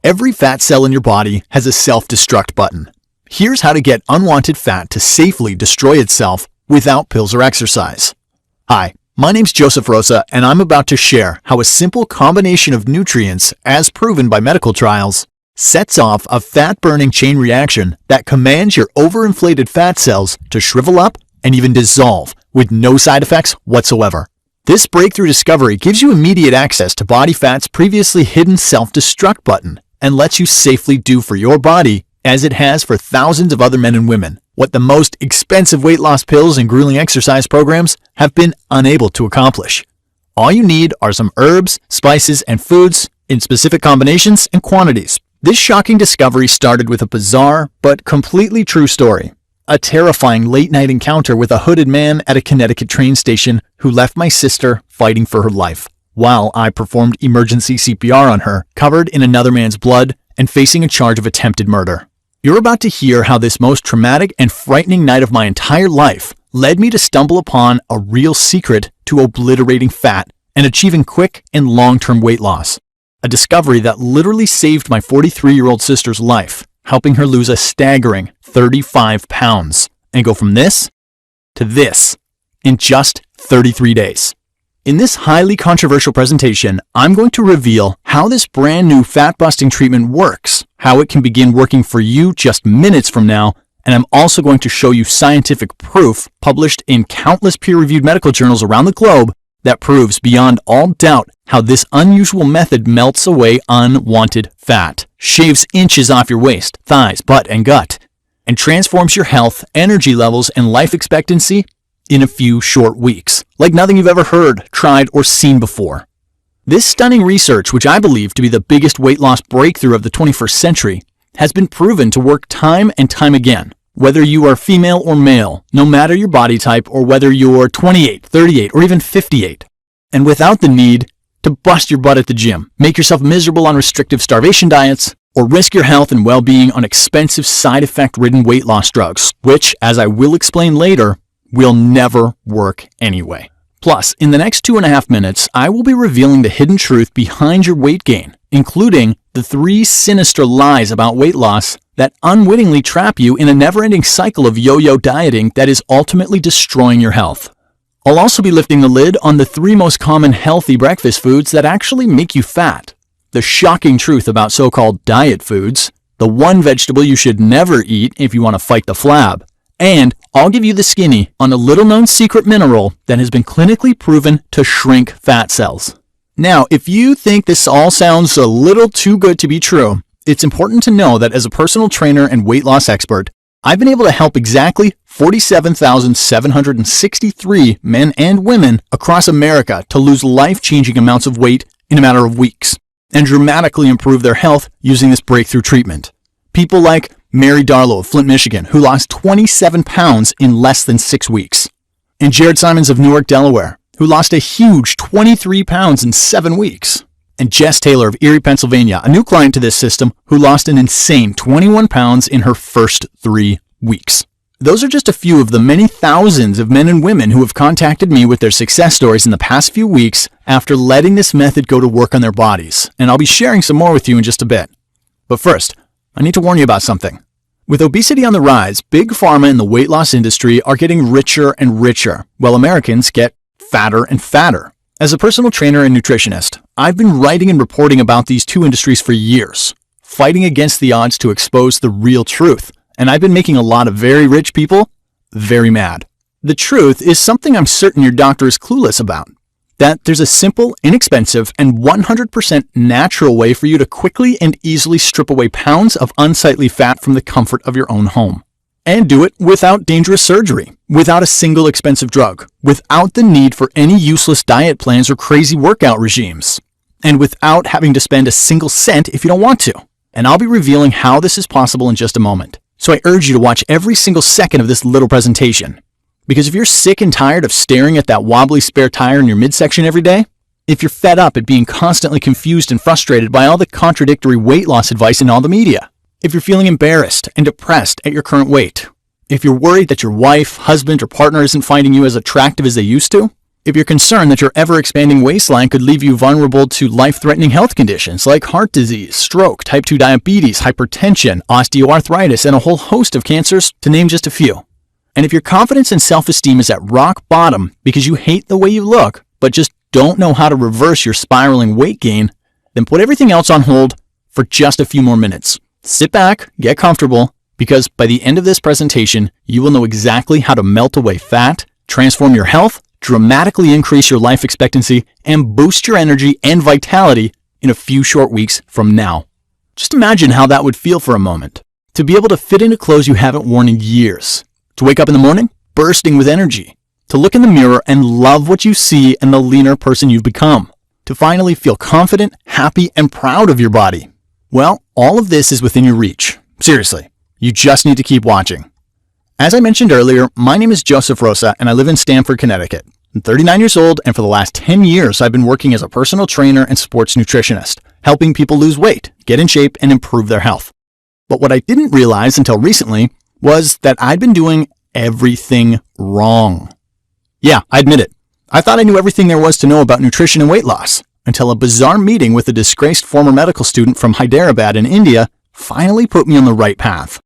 Every fat cell in your body has a self-destruct button. Here's how to get unwanted fat to safely destroy itself without pills or exercise. Hi, my name's Joseph Rosa, and I'm about to share how a simple combination of nutrients, as proven by medical trials, sets off a fat-burning chain reaction that commands your overinflated fat cells to shrivel up and even dissolve with no side effects whatsoever. This breakthrough discovery gives you immediate access to body fat's previously hidden self-destruct button and lets you safely do for your body, as it has for thousands of other men and women, what the most expensive weight loss pills and grueling exercise programs have been unable to accomplish. All you need are some herbs, spices, and foods in specific combinations and quantities. This shocking discovery started with a bizarre but completely true story. A terrifying late-night encounter with a hooded man at a Connecticut train station who left my sister fighting for her life, while I performed emergency CPR on her, covered in another man's blood and facing a charge of attempted murder. You're about to hear how this most traumatic and frightening night of my entire life led me to stumble upon a real secret to obliterating fat and achieving quick and long-term weight loss. A discovery that literally saved my 43-year-old sister's life, helping her lose a staggering 35 pounds and go from this to this in just 33 days. In this highly controversial presentation, I'm going to reveal how this brand new fat-busting treatment works, how it can begin working for you just minutes from now, and I'm also going to show you scientific proof published in countless peer-reviewed medical journals around the globe that proves beyond all doubt how this unusual method melts away unwanted fat, shaves inches off your waist, thighs, butt, and gut, and transforms your health, energy levels, and life expectancy in a few short weeks, like nothing you've ever heard, tried, or seen before. This stunning research, which I believe to be the biggest weight loss breakthrough of the 21st century, has been proven to work time and time again. Whether you are female or male, no matter your body type, or whether you're 28, 38, or even 58, and without the need to bust your butt at the gym, make yourself miserable on restrictive starvation diets, or risk your health and well-being on expensive side effect-ridden weight loss drugs, which, as I will explain later, will never work anyway. Plus, in the next 2.5 minutes, I will be revealing the hidden truth behind your weight gain, including the 3 sinister lies about weight loss that unwittingly trap you in a never-ending cycle of yo-yo dieting that is ultimately destroying your health. I'll also be lifting the lid on the 3 most common healthy breakfast foods that actually make you fat, the shocking truth about so-called diet foods, the one vegetable you should never eat if you want to fight the flab, and I'll give you the skinny on a little-known secret mineral that has been clinically proven to shrink fat cells. Now, if you think this all sounds a little too good to be true, it's important to know that as a personal trainer and weight loss expert, I've been able to help exactly 47,763 men and women across America to lose life-changing amounts of weight in a matter of weeks and dramatically improve their health using this breakthrough treatment. People like Mary Darlow of Flint, Michigan, who lost 27 pounds in less than 6 weeks, and Jared Simons of Newark, Delaware, who lost a huge 23 pounds in 7 weeks, and Jess Taylor of Erie, Pennsylvania, a new client to this system, who lost an insane 21 pounds in her first 3 weeks. Those are just a few of the many thousands of men and women who have contacted me with their success stories in the past few weeks after letting this method go to work on their bodies, and I'll be sharing some more with you in just a bit. But first, I need to warn you about something. With obesity on the rise, big pharma and the weight loss industry are getting richer and richer, while Americans get fatter and fatter. As a personal trainer and nutritionist, I've been writing and reporting about these two industries for years, fighting against the odds to expose the real truth, and I've been making a lot of very rich people very mad. The truth is something I'm certain your doctor is clueless about. That there's a simple, inexpensive, and 100% natural way for you to quickly and easily strip away pounds of unsightly fat from the comfort of your own home. And do it without dangerous surgery, without a single expensive drug, without the need for any useless diet plans or crazy workout regimes, and without having to spend a single cent if you don't want to. And I'll be revealing how this is possible in just a moment. So I urge you to watch every single second of this little presentation. Because if you're sick and tired of staring at that wobbly spare tire in your midsection every day, if you're fed up at being constantly confused and frustrated by all the contradictory weight loss advice in all the media, if you're feeling embarrassed and depressed at your current weight, if you're worried that your wife, husband, or partner isn't finding you as attractive as they used to, If you're concerned that your ever-expanding waistline could leave you vulnerable to life-threatening health conditions like heart disease, stroke, type 2 diabetes, hypertension, osteoarthritis, and a whole host of cancers, to name just a few. And if your confidence and self-esteem is at rock bottom because you hate the way you look, but just don't know how to reverse your spiraling weight gain, then put everything else on hold for just a few more minutes. Sit back, get comfortable, because by the end of this presentation, you will know exactly how to melt away fat, transform your health, dramatically increase your life expectancy, and boost your energy and vitality in a few short weeks from now. Just imagine how that would feel for a moment. To be able to fit into clothes you haven't worn in years. To wake up in the morning, bursting with energy. To look in the mirror and love what you see and the leaner person you've become. To finally feel confident, happy, and proud of your body. Well, all of this is within your reach. Seriously, you just need to keep watching. As I mentioned earlier, my name is Joseph Rosa and I live in Stamford, Connecticut. I'm 39 years old, and for the last 10 years, I've been working as a personal trainer and sports nutritionist, helping people lose weight, get in shape, and improve their health. But what I didn't realize until recently was that I'd been doing everything wrong. Yeah, I admit it. I thought I knew everything there was to know about nutrition and weight loss, until a bizarre meeting with a disgraced former medical student from Hyderabad in India finally put me on the right path.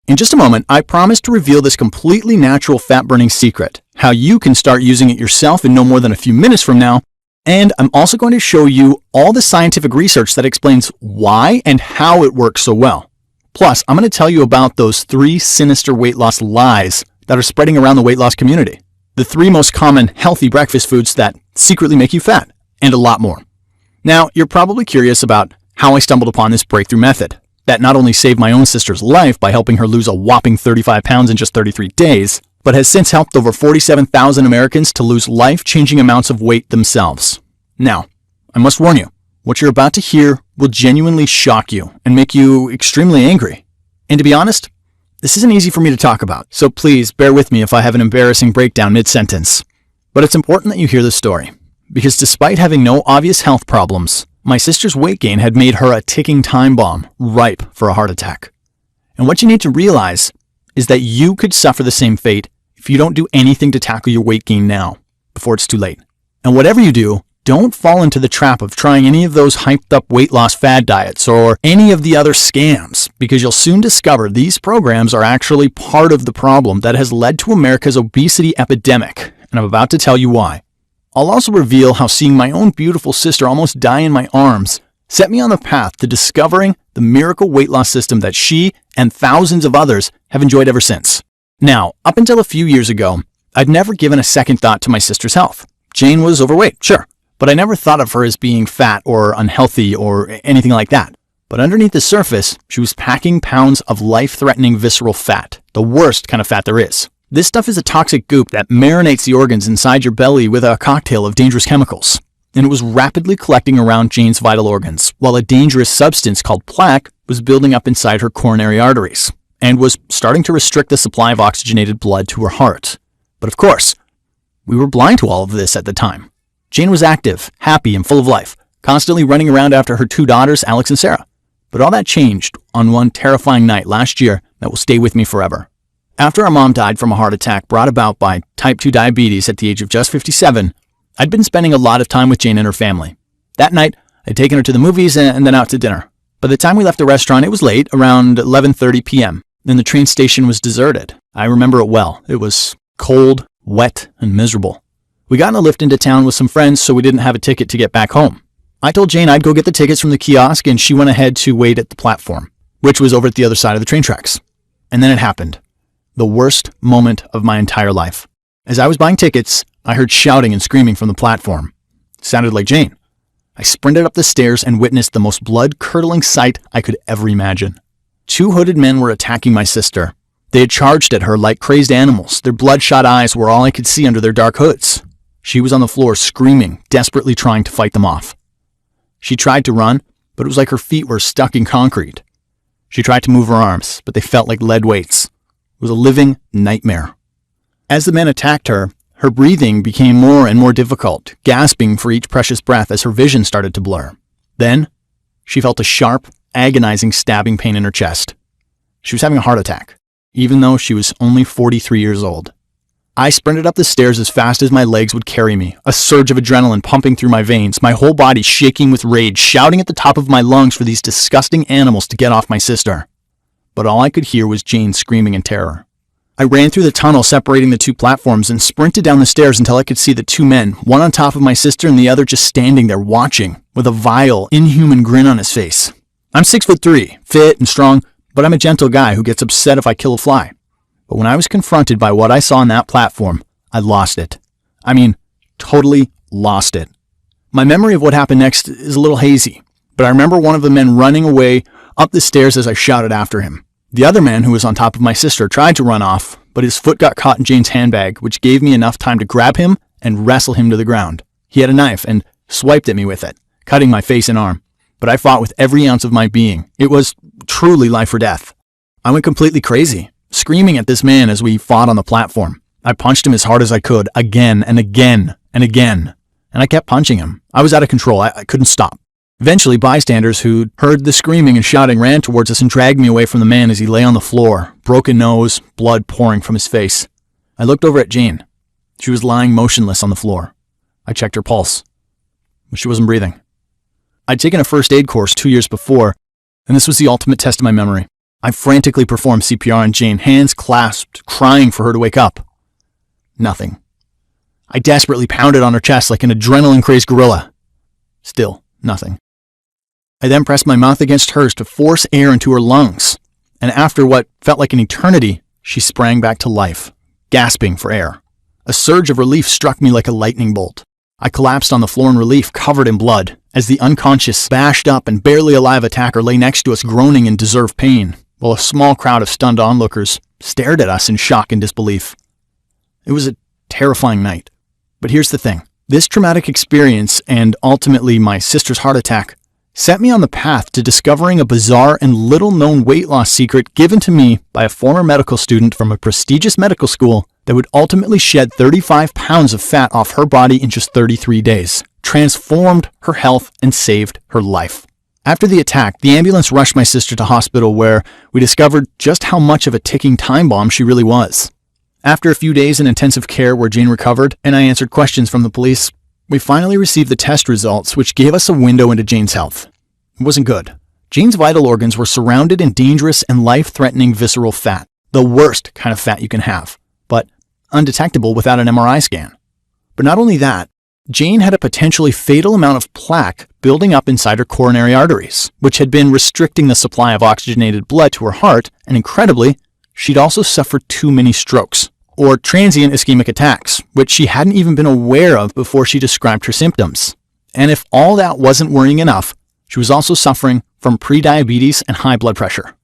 In just a moment, I promise to reveal this completely natural fat-burning secret, how you can start using it yourself in no more than a few minutes from now, and I'm also going to show you all the scientific research that explains why and how it works so well. Plus, I'm going to tell you about those 3 sinister weight loss lies that are spreading around the weight loss community, the 3 most common healthy breakfast foods that secretly make you fat, and a lot more. Now, you're probably curious about how I stumbled upon this breakthrough method that not only saved my own sister's life by helping her lose a whopping 35 pounds in just 33 days, but has since helped over 47,000 Americans to lose life-changing amounts of weight themselves. Now, I must warn you, what you're about to hear will genuinely shock you and make you extremely angry. And to be honest, this isn't easy for me to talk about, so please bear with me if I have an embarrassing breakdown mid-sentence. But it's important that you hear the story, because despite having no obvious health problems, my sister's weight gain had made her a ticking time bomb, ripe for a heart attack. And what you need to realize is that you could suffer the same fate if you don't do anything to tackle your weight gain now, before it's too late. And whatever you do, don't fall into the trap of trying any of those hyped up weight loss fad diets or any of the other scams, because you'll soon discover these programs are actually part of the problem that has led to America's obesity epidemic, and I'm about to tell you why. I'll also reveal how seeing my own beautiful sister almost die in my arms set me on the path to discovering the miracle weight loss system that she and thousands of others have enjoyed ever since. Now, up until a few years ago, I'd never given a second thought to my sister's health. Jane was overweight, sure, but I never thought of her as being fat or unhealthy or anything like that. But underneath the surface, she was packing pounds of life-threatening visceral fat, the worst kind of fat there is. This stuff is a toxic goop that marinates the organs inside your belly with a cocktail of dangerous chemicals. And it was rapidly collecting around Jane's vital organs, while a dangerous substance called plaque was building up inside her coronary arteries, and was starting to restrict the supply of oxygenated blood to her heart. But of course, we were blind to all of this at the time. Jane was active, happy, and full of life, constantly running around after her 2 daughters, Alex and Sarah. But all that changed on one terrifying night last year that will stay with me forever. After our mom died from a heart attack brought about by type 2 diabetes at the age of just 57, I'd been spending a lot of time with Jane and her family. That night, I'd taken her to the movies and then out to dinner. By the time we left the restaurant, it was late, around 11:30 p.m., and the train station was deserted. I remember it well. It was cold, wet, and miserable. We got in a lift into town with some friends, so we didn't have a ticket to get back home. I told Jane I'd go get the tickets from the kiosk, and she went ahead to wait at the platform, which was over at the other side of the train tracks. And then it happened. The worst moment of my entire life. As I was buying tickets, I heard shouting and screaming from the platform. It sounded like Jane. I sprinted up the stairs and witnessed the most blood-curdling sight I could ever imagine. 2 hooded men were attacking my sister. They had charged at her like crazed animals. Their bloodshot eyes were all I could see under their dark hoods. She was on the floor screaming, desperately trying to fight them off. She tried to run, but it was like her feet were stuck in concrete. She tried to move her arms, but they felt like lead weights. It was a living nightmare. As the men attacked her, her breathing became more and more difficult, gasping for each precious breath as her vision started to blur. Then, she felt a sharp, agonizing stabbing pain in her chest. She was having a heart attack, even though she was only 43 years old. I sprinted up the stairs as fast as my legs would carry me, a surge of adrenaline pumping through my veins, my whole body shaking with rage, shouting at the top of my lungs for these disgusting animals to get off my sister. But all I could hear was Jane screaming in terror. I ran through the tunnel separating the two platforms and sprinted down the stairs until I could see the two men, one on top of my sister and the other just standing there watching, with a vile, inhuman grin on his face. I'm 6'3", fit and strong, but I'm a gentle guy who gets upset if I kill a fly. But when I was confronted by what I saw on that platform, I lost it. I mean, totally lost it. My memory of what happened next is a little hazy, but I remember one of the men running away up the stairs as I shouted after him. The other man, who was on top of my sister, tried to run off, but his foot got caught in Jane's handbag, which gave me enough time to grab him and wrestle him to the ground. He had a knife and swiped at me with it, cutting my face and arm. But I fought with every ounce of my being. It was truly life or death. I went completely crazy, screaming at this man as we fought on the platform. I punched him as hard as I could, again and again and again. And I kept punching him. I was out of control. I couldn't stop. Eventually, bystanders who'd heard the screaming and shouting ran towards us and dragged me away from the man as he lay on the floor, broken nose, blood pouring from his face. I looked over at Jane. She was lying motionless on the floor. I checked her pulse, but she wasn't breathing. I'd taken a first aid course 2 years before, and this was the ultimate test of my memory. I frantically performed CPR on Jane, hands clasped, crying for her to wake up. Nothing. I desperately pounded on her chest like an adrenaline-crazed gorilla. Still nothing. I then pressed my mouth against hers to force air into her lungs, and after what felt like an eternity, she sprang back to life, gasping for air. A surge of relief struck me like a lightning bolt. I collapsed on the floor in relief, covered in blood, as the unconscious, bashed up and barely alive attacker lay next to us groaning in deserved pain, while a small crowd of stunned onlookers stared at us in shock and disbelief. It was a terrifying night. But here's the thing. This traumatic experience, and ultimately my sister's heart attack, set me on the path to discovering a bizarre and little-known weight loss secret given to me by a former medical student from a prestigious medical school that would ultimately shed 35 pounds of fat off her body in just 33 days, transformed her health, and saved her life. After the attack, the ambulance rushed my sister to hospital where we discovered just how much of a ticking time bomb she really was. After a few days in intensive care where Jane recovered and I answered questions from the police, we finally received the test results, which gave us a window into Jane's health. It wasn't good. Jane's vital organs were surrounded in dangerous and life-threatening visceral fat, the worst kind of fat you can have, but undetectable without an MRI scan. But not only that, Jane had a potentially fatal amount of plaque building up inside her coronary arteries, which had been restricting the supply of oxygenated blood to her heart, and incredibly, she'd also suffered too many strokes, or transient ischemic attacks, which she hadn't even been aware of before she described her symptoms. And if all that wasn't worrying enough, she was also suffering from prediabetes and high blood pressure.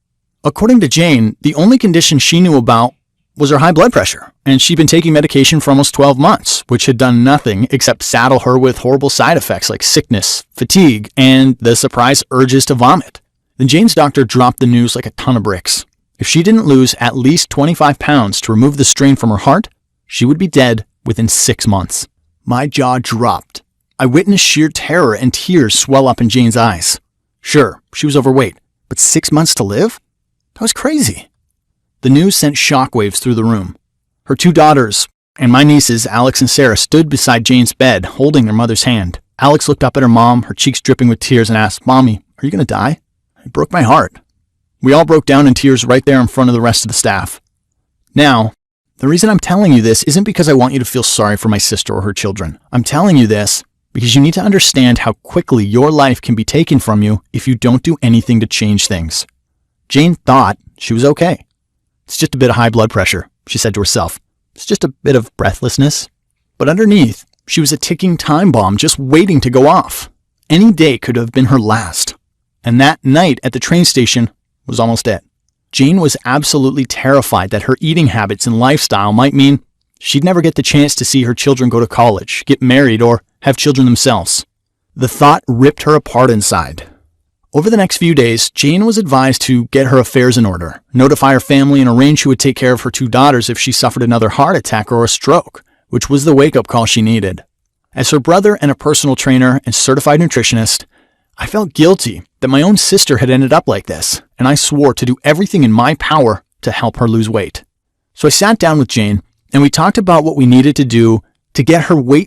According to Jane, the only condition she knew about was her high blood pressure, and she'd been taking medication for almost 12 months, which had done nothing except saddle her with horrible side effects like sickness, fatigue, and the surprise urges to vomit. Then Jane's doctor dropped the news like a ton of bricks. If she didn't lose at least 25 pounds to remove the strain from her heart, she would be dead within 6 months. My jaw dropped. I witnessed sheer terror and tears swell up in Jane's eyes. Sure, she was overweight, but 6 months to live? That was crazy. The news sent shockwaves through the room. Her 2 daughters and my nieces, Alex and Sarah, stood beside Jane's bed, holding their mother's hand. Alex looked up at her mom, her cheeks dripping with tears, and asked, "Mommy, are you going to die?" It broke my heart. We all broke down in tears right there in front of the rest of the staff. Now, the reason I'm telling you this isn't because I want you to feel sorry for my sister or her children. I'm telling you this because you need to understand how quickly your life can be taken from you if you don't do anything to change things. Jane thought she was okay. "It's just a bit of high blood pressure," she said to herself. "It's just a bit of breathlessness." But underneath, she was a ticking time bomb just waiting to go off. Any day could have been her last. And that night at the train station was almost it. Jane was absolutely terrified that her eating habits and lifestyle might mean she'd never get the chance to see her children go to college, get married, or have children themselves. The thought ripped her apart inside. Over the next few days, Jane was advised to get her affairs in order, notify her family, and arrange who would take care of her 2 daughters if she suffered another heart attack or a stroke, which was the wake-up call she needed. As her brother and a personal trainer and certified nutritionist, I felt guilty that my own sister had ended up like this, and I swore to do everything in my power to help her lose weight. So I sat down with Jane and we talked about what we needed to do to get her weight